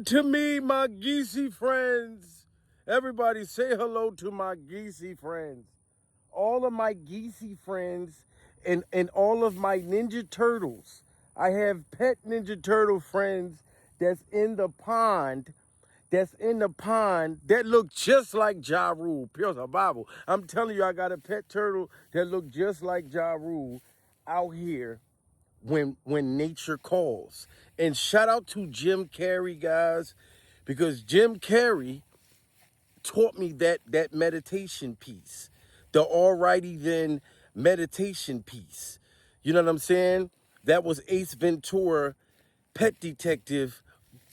to me, my geesey friends. Everybody say hello to my geesey friends. All of my geesey friends and all of my Ninja Turtles. I have pet Ninja Turtle friends that's in the pond. That look just like Ja Rule. Pure survival. I'm telling you, I got a pet turtle that look just like Ja Rule out here when nature calls. And shout out to Jim Carrey, guys, because Jim Carrey taught me that meditation piece, the alrighty then meditation piece. You know what I'm saying? That was Ace Ventura, Pet Detective,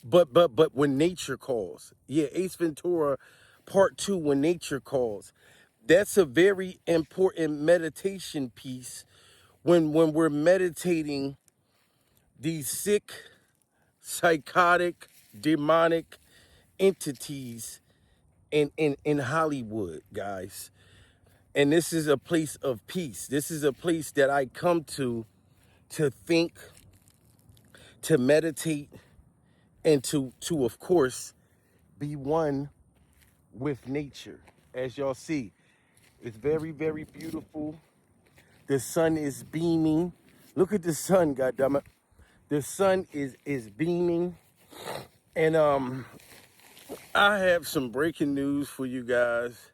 but when nature calls. Yeah, Ace Ventura Part 2, When Nature Calls. That's a very important meditation piece when we're meditating these sick, psychotic, demonic entities in Hollywood, guys. And this is a place of peace. This is a place that I come to think, to meditate, and to of course, be one with nature. As y'all see, it's very, very beautiful. The sun is beaming. Look at the sun, goddammit. The sun is beaming. And I have some breaking news for you guys.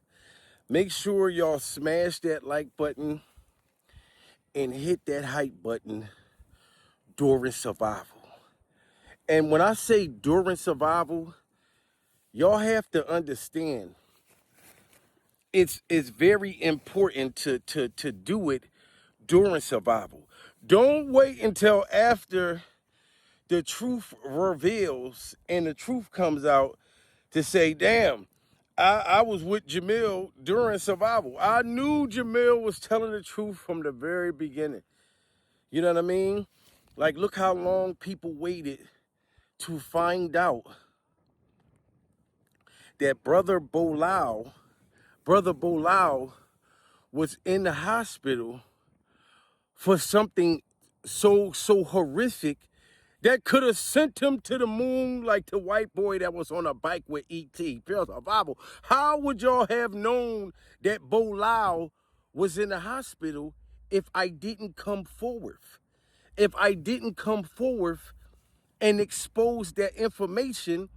Make sure y'all smash that like button and hit that hype button during survival. And when I say during survival, y'all have to understand it's very important to do it during survival. Don't wait until after the truth reveals and the truth comes out to say, damn, I was with Jamil during survival. I knew Jamil was telling the truth from the very beginning. You know what I mean? Like, look how long people waited to find out that brother Bolal was in the hospital for something so horrific that could have sent him to the moon like the white boy that was on a bike with E.T. Pure survival. How would y'all have known that Bolal was in the hospital if I didn't come forward? If I didn't come forward and expose that information,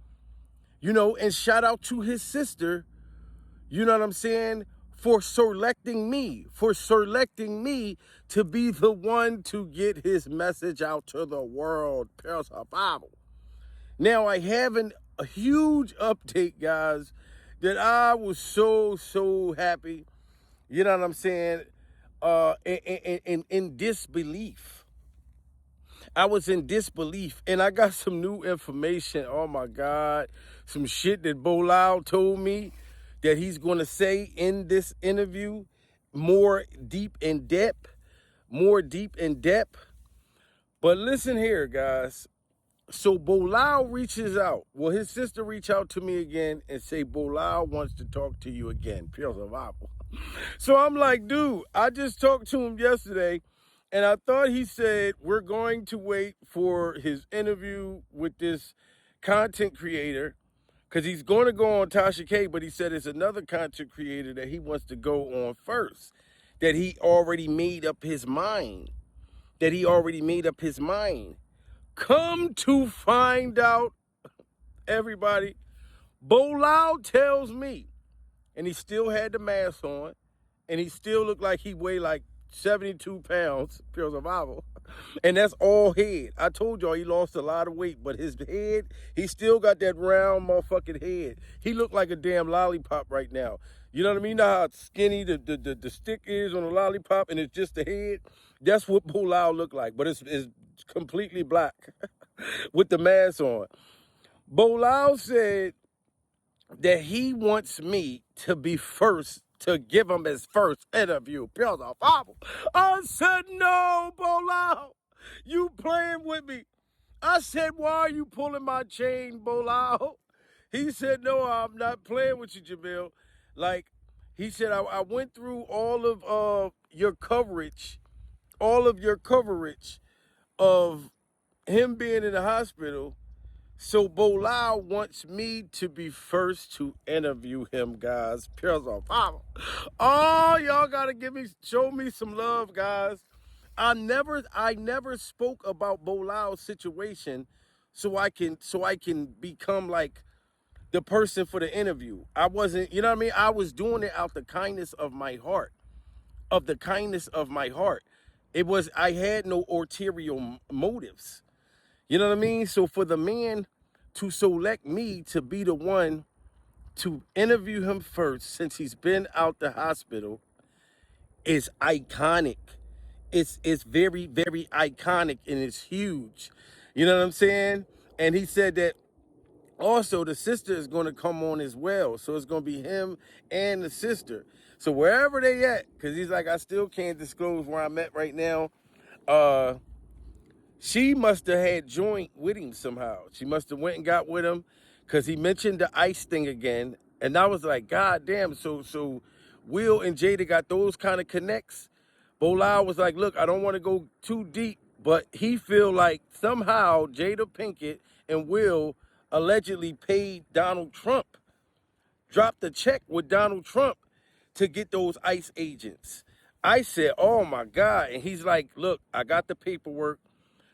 and shout out to his sister, you know what I'm saying, for selecting me to be the one to get his message out to the world. Pure survival. Now, I have a huge update, guys, that I was so happy, you know what I'm saying, in disbelief. I was in disbelief, and I got some new information. Oh, my God. Some shit that Bilaal told me that he's going to say in this interview, more deep in depth. But listen here, guys. So Bilaal reaches out. Well, his sister reached out to me again and say, Bilaal wants to talk to you again. Pure survival. So I'm like, dude, I just talked to him yesterday, and I thought he said we're going to wait for his interview with this content creator because he's going to go on Tasha K, but he said it's another content creator that he wants to go on first, that he already made up his mind. Come to find out, everybody, Bilaal tells me, and he still had the mask on, and he still looked like he weighed like 72 pounds, pure survival. And that's all head. I told y'all he lost a lot of weight, but his head, he still got that round motherfucking head. He looked like a damn lollipop right now. You know what I mean? You know how skinny the stick is on a lollipop and it's just the head? That's what Bilaal looked like, but it's completely black with the mask on. Bilaal said that he wants me to be first, to give him his first interview. Pure survival. I said, no, Bilaal, you playing with me. I said, why are you pulling my chain, Bilaal? He said, no, I'm not playing with you, Jamil. Like, he said, I went through all of your coverage of him being in the hospital So Bilaal wants me to be first to interview him, guys. Pure Bible. Oh, y'all gotta show me some love, guys. I never spoke about Bilaal's situation, so I can become like the person for the interview. I wasn't, you know what I mean? I was doing it out the kindness of my heart, of the kindness of my heart. I had no ulterior motives. You know what I mean? So for the man to select me to be the one to interview him first, since he's been out the hospital, is iconic. It's very, very iconic, and it's huge. You know what I'm saying? And he said that also the sister is going to come on as well. So it's going to be him and the sister. So wherever they at, because he's like, I still can't disclose where I'm at right now. She must have had joint with him somehow. She must have went and got with him, because he mentioned the ice thing again. And I was like, God damn. So Will and Jada got those kind of connects. Bilaal was like, look, I don't want to go too deep, but he feel like somehow Jada Pinkett and Will allegedly paid Donald Trump, dropped a check with Donald Trump to get those ICE agents. I said, oh my God. And he's like, look, I got the paperwork.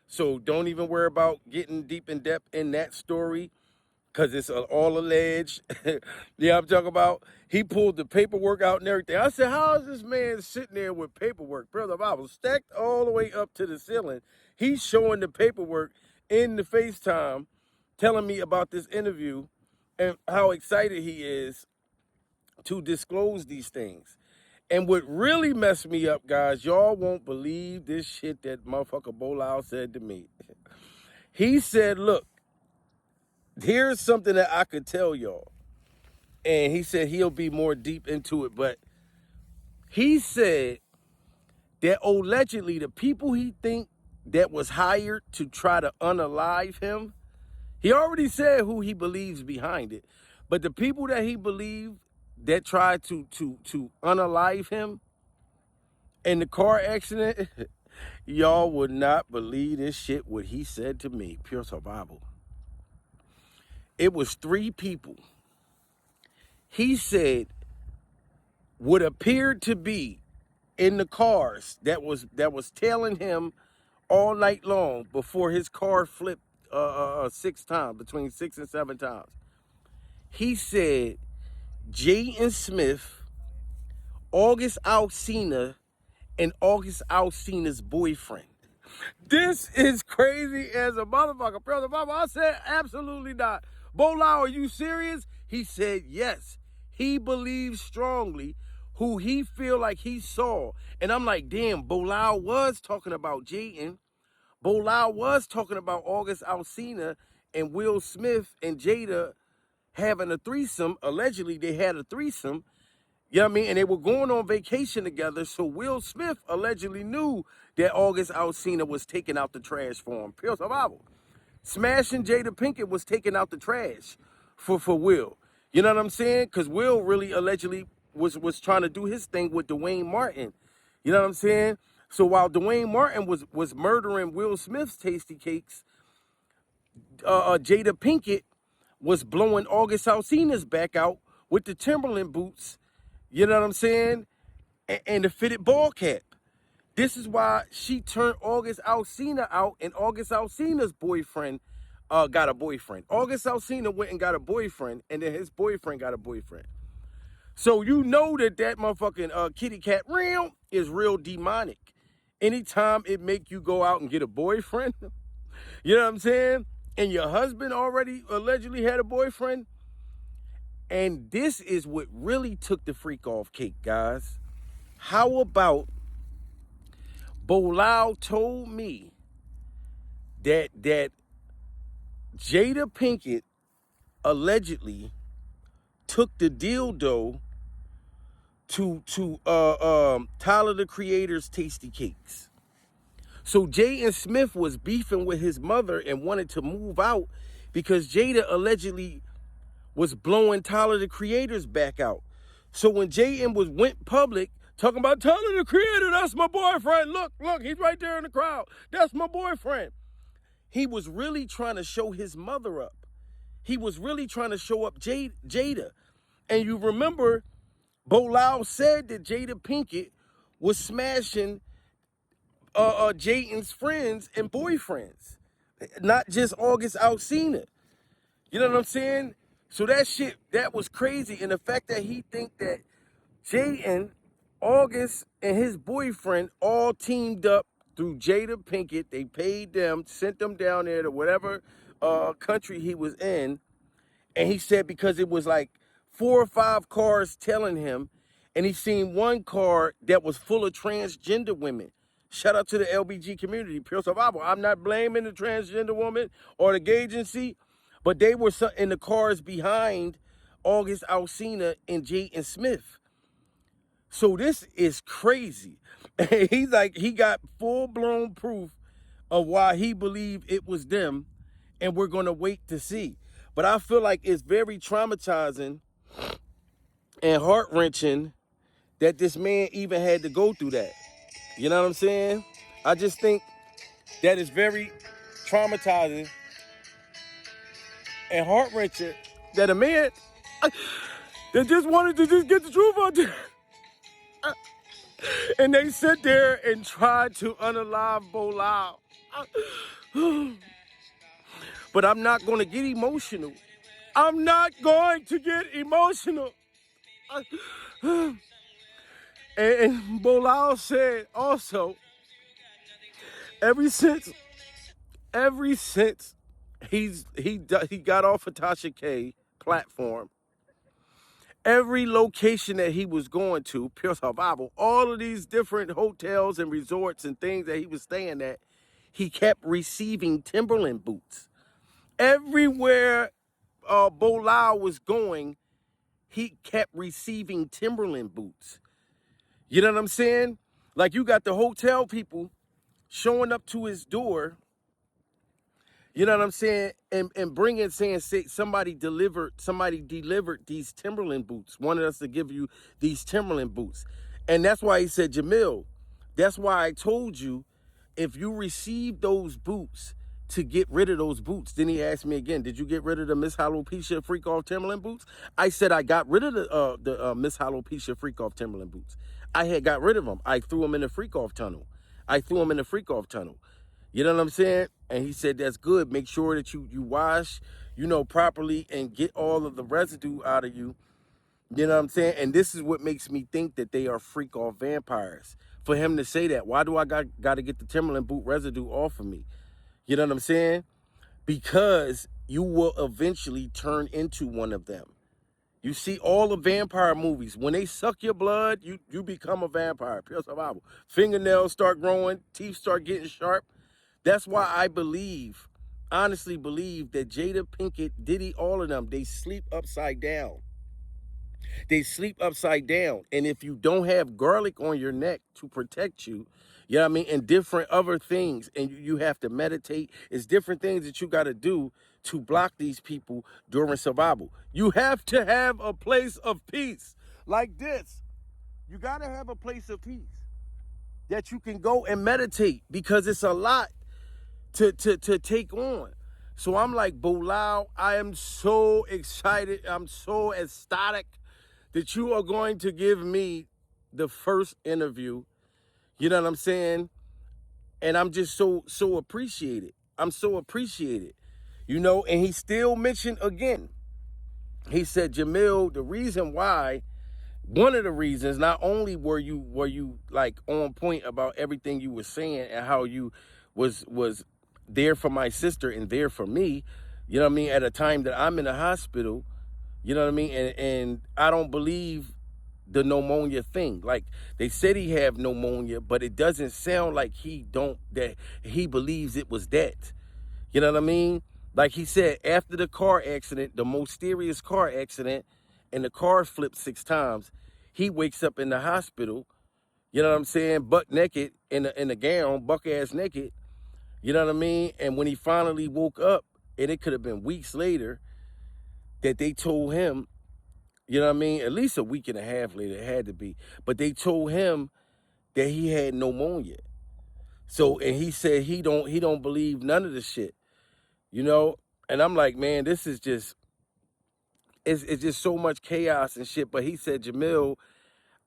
So don't even worry about getting deep in depth in that story, because it's all alleged. Yeah, I'm talking about. He pulled the paperwork out and everything. I said, how is this man sitting there with paperwork? Brother, I was stacked all the way up to the ceiling. He's showing the paperwork in the FaceTime, telling me about this interview and how excited he is to disclose these things. And what really messed me up, guys, y'all won't believe this shit that motherfucker Bilaal said to me. He said, look, here's something that I could tell y'all. And he said he'll be more deep into it. But he said that allegedly the people he think that was hired to try to unalive him, he already said who he believes behind it. But the people that he believed that tried to unalive him in the car accident, y'all would not believe this shit what he said to me. Pure survival. It was 3 people. He said what appeared to be in the cars that was tailing him all night long before his car flipped 6 times, between 6 and 7 times. He said Jaden Smith, August Alsina, and August Alsina's boyfriend. This is crazy as a motherfucker. Brother Mama, I said, absolutely not. Bilaal, are you serious? He said, yes. He believes strongly who he feel like he saw. And I'm like, damn, Bilaal was talking about Jaden. Bilaal was talking about August Alsina and Will Smith and Jada having a threesome. Allegedly, they had a threesome. You know what I mean? And they were going on vacation together. So Will Smith allegedly knew that August Alsina was taking out the trash for him. Pure survival. Smashing Jada Pinkett was taking out the trash for Will. You know what I'm saying? Because Will really allegedly was trying to do his thing with Dwayne Martin. You know what I'm saying? So while Dwayne Martin was murdering Will Smith's tasty cakes, Jada Pinkett was blowing August Alsina's back out with the Timberland boots. You know what I'm saying? And the fitted ball cap. This is why she turned August Alsina out, and August Alsina's boyfriend got a boyfriend. August Alsina went and got a boyfriend, and then his boyfriend got a boyfriend. So you know that motherfucking kitty cat real is real demonic. Anytime it make you go out and get a boyfriend, you know what I'm saying? And your husband already allegedly had a boyfriend. And this is what really took the freak off cake, guys. How about Bilaal told me that Jada Pinkett allegedly took the dildo to Tyler the Creator's Tasty Cakes. So Jaden Smith was beefing with his mother and wanted to move out because Jada allegedly was blowing Tyler the Creator's back out. So when Jaden went public talking about Tyler the Creator, that's my boyfriend. Look, he's right there in the crowd. That's my boyfriend. He was really trying to show his mother up. He was really trying to show up Jada. And you remember, Bilaal said that Jada Pinkett was smashing Jaden's friends and boyfriends, not just August Alsina. You know what I'm saying? So that shit, that was crazy. And the fact that he think that Jaden, August, and his boyfriend all teamed up through Jada Pinkett. They paid them, sent them down there to whatever country he was in. And he said because it was like 4 or 5 cars telling him, and he seen one car that was full of transgender women. Shout out to the LBG community, pure survival. I'm not blaming the transgender woman or the gay agency, but they were in the cars behind August Alsina and Jaden Smith. So this is crazy. He's like, he got full-blown proof of why he believed it was them, and we're going to wait to see. But I feel like it's very traumatizing and heart-wrenching that this man even had to go through that. You know what I'm saying? I just think that is very traumatizing and heart-wrenching that a man that just wanted to just get the truth out there. And they sit there and try to unalive Bilaal. But I'm not going to get emotional. I'm not going to get emotional. And Bilaal said also, ever since he got off of Tasha K platform, every location that he was going to, pure survival, all of these different hotels and resorts and things that he was staying at, he kept receiving Timberland boots. Everywhere Bilaal was going, he kept receiving Timberland boots. You know what I'm saying? Like, you got the hotel people showing up to his door, you know what I'm saying, and bringing, saying somebody delivered these Timberland boots, wanted us to give you these Timberland boots. And that's why he said, Jamil, that's why I told you, if you receive those boots, to get rid of those boots. Then he asked me again, did you get rid of the Miss Alopecia Freak Off Timberland boots? I said I got rid of the Miss Alopecia Freak Off Timberland boots. I had got rid of them. I threw them in the Freak Off tunnel. You know what I'm saying? And he said, that's good. Make sure that you wash, properly and get all of the residue out of you. You know what I'm saying? And this is what makes me think that they are freak off vampires. For him to say that, why do I got to get the Timberland boot residue off of me? You know what I'm saying? Because you will eventually turn into one of them. You see all the vampire movies. When they suck your blood, you become a vampire. Pure survival. Fingernails start growing. Teeth start getting sharp. That's why I honestly believe that Jada Pinkett, Diddy, all of them, they sleep upside down. They sleep upside down. And if you don't have garlic on your neck to protect you, you know what I mean, and different other things, and you have to meditate, it's different things that you got to do to block these people during survival. You have to have a place of peace like this. You got to have a place of peace that you can go and meditate, because it's a lot to take on. So I'm like, Bilaal, I am so excited. I'm so ecstatic that you are going to give me the first interview. You know what I'm saying? And I'm just so appreciated. I'm so appreciated. And he still mentioned again, he said, Jamil, one of the reasons, not only were you like on point about everything you were saying and how you was there for my sister and there for me, you know what I mean, at a time that I'm in the hospital, you know what I mean? And I don't believe the pneumonia thing. Like, they said he have pneumonia, but it doesn't sound like that he believes it was that. You know what I mean? Like he said, after the car accident, the most serious car accident, and the car flipped 6 times, he wakes up in the hospital, you know what I'm saying, butt naked, in a gown, buck-ass naked, you know what I mean? And when he finally woke up, and it could have been weeks later, that they told him, you know what I mean? At least a week and a half later, it had to be. But they told him that he had pneumonia. So, and he said he don't believe none of the shit. you know? And I'm like, man, this is just, it's just so much chaos and shit. But he said, Jamil,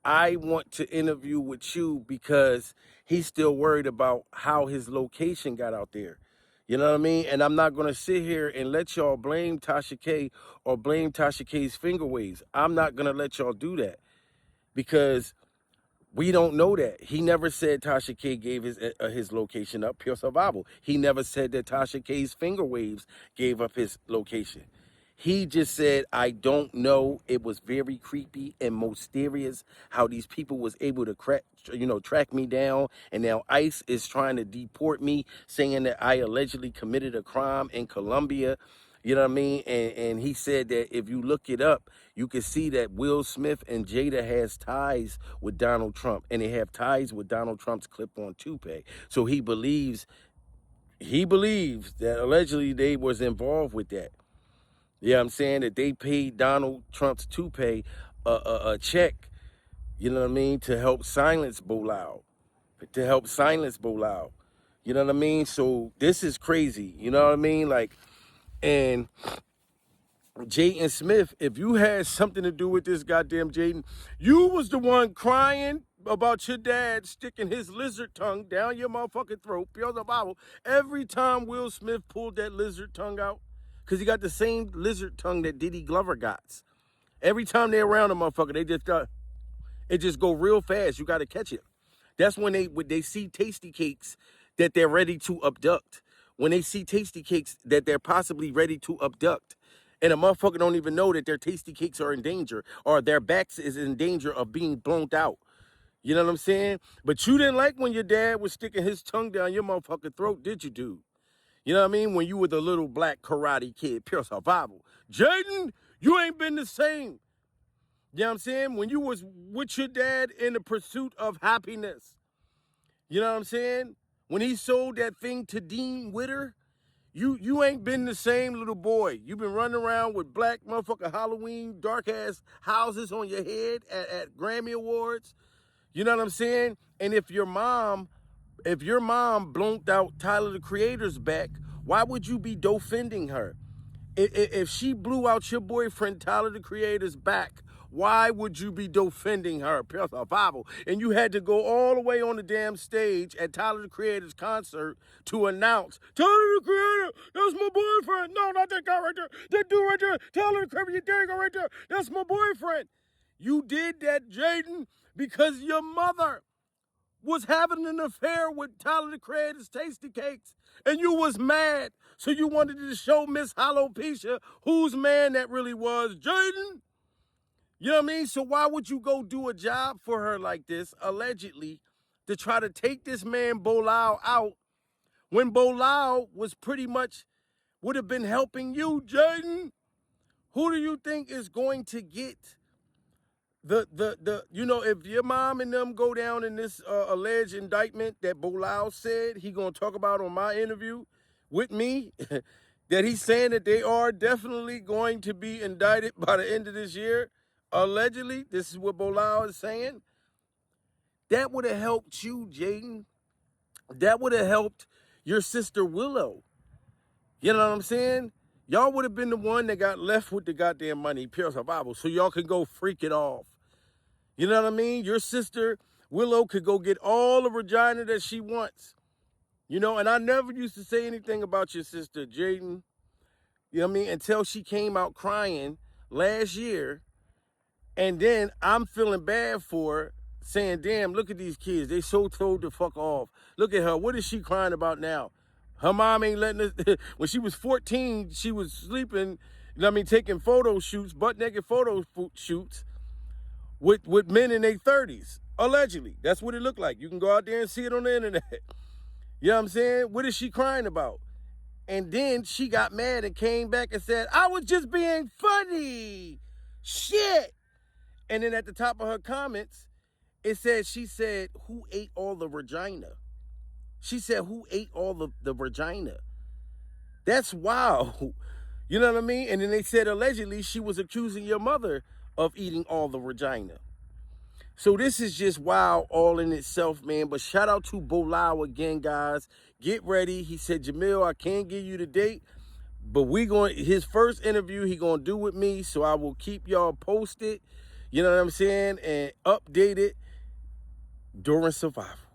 I want to interview with you because he's still worried about how his location got out there. You know what I mean? And I'm not going to sit here and let y'all blame Tasha K or blame Tasha K's finger waves. I'm not going to let y'all do that because we don't know that. He never said Tasha K gave his location up, pure survival. He never said that Tasha K's finger waves gave up his location. He just said, I don't know. It was very creepy and mysterious how these people was able to track me down. And now ICE is trying to deport me, saying that I allegedly committed a crime in Colombia. You know what I mean? And he said that if you look it up, you can see that Will Smith and Jada has ties with Donald Trump. And they have ties with Donald Trump's clip-on toupee. So he believes that allegedly they was involved with that. Yeah, I'm saying that they paid Donald Trump's toupee a check, you know what I mean, to help silence Bilaal, You know what I mean? So this is crazy, you know what I mean? Like, and Jaden Smith, if you had something to do with this goddamn Jaden, you was the one crying about your dad sticking his lizard tongue down your motherfucking throat, pure the Bible, every time Will Smith pulled that lizard tongue out. Because he got the same lizard tongue that Diddy Glover got. Every time they're around a motherfucker, it just go real fast. You got to catch it. That's when they see tasty cakes that they're ready to abduct. When they see tasty cakes that they're possibly ready to abduct. And a motherfucker don't even know that their tasty cakes are in danger or their backs is in danger of being blown out. You know what I'm saying? But you didn't like when your dad was sticking his tongue down your motherfucking throat, did you, dude? You know what I mean? When you were the little black karate kid, pure survival. Jaden, you ain't been the same. You know what I'm saying? When you was with your dad in the pursuit of happiness. You know what I'm saying? When he sold that thing to Dean Witter, you ain't been the same little boy. You've been running around with black motherfucker Halloween dark-ass houses on your head at Grammy Awards. You know what I'm saying? And if your mom blonked out Tyler, the Creator's back, why would you be defending her? If she blew out your boyfriend, Tyler, the Creator's back, why would you be defending her? Pure survival. And you had to go all the way on the damn stage at Tyler, the Creator's concert to announce, Tyler, the Creator, that's my boyfriend. No, not that guy right there. That dude right there. Tyler, the Creator, your dang right there. That's my boyfriend. You did that, Jaden, because your mother was having an affair with Tyler, the Creator's Tasty Cakes, and you was mad, so you wanted to show Miss Alopecia whose man that really was, Jaden. You know what I mean? So why would you go do a job for her like this, allegedly, to try to take this man Bilaal out when Bilaal was pretty much, would have been helping you, Jaden? Who do you think is going to get if your mom and them go down in this alleged indictment that Bilaal said he gonna talk about on my interview with me, that he's saying that they are definitely going to be indicted by the end of this year, allegedly, this is what Bilaal is saying, that would have helped you, Jaden. That would have helped your sister Willow. You know what I'm saying? Y'all would have been the one that got left with the goddamn money, pure survival, so y'all can go freak it off. You know what I mean? Your sister, Willow, could go get all the vagina that she wants. You know, and I never used to say anything about your sister, Jaden. You know what I mean? Until she came out crying last year. And then I'm feeling bad for her, saying, damn, look at these kids. They so told to fuck off. Look at her. What is she crying about now? Her mom ain't letting us. When she was 14, she was sleeping, you know what I mean, taking photo shoots, butt-naked photo shoots with men in their 30s, allegedly. That's what it looked like. You can go out there and see it on the internet. You know what I'm saying? What is she crying about? And then she got mad and came back and said, I was just being funny. Shit. And then at the top of her comments, she said, who ate all the vagina? She said, who ate all the vagina? That's wild. You know what I mean? And then they said, allegedly, she was accusing your mother of eating all the vagina. So this is just wild all in itself, man. But shout out to Bilaal again, guys. Get ready. He said, Jamil, I can't give you the date, But his first interview he gonna do with me, so I will keep y'all posted, you know what I'm saying, and updated during survival.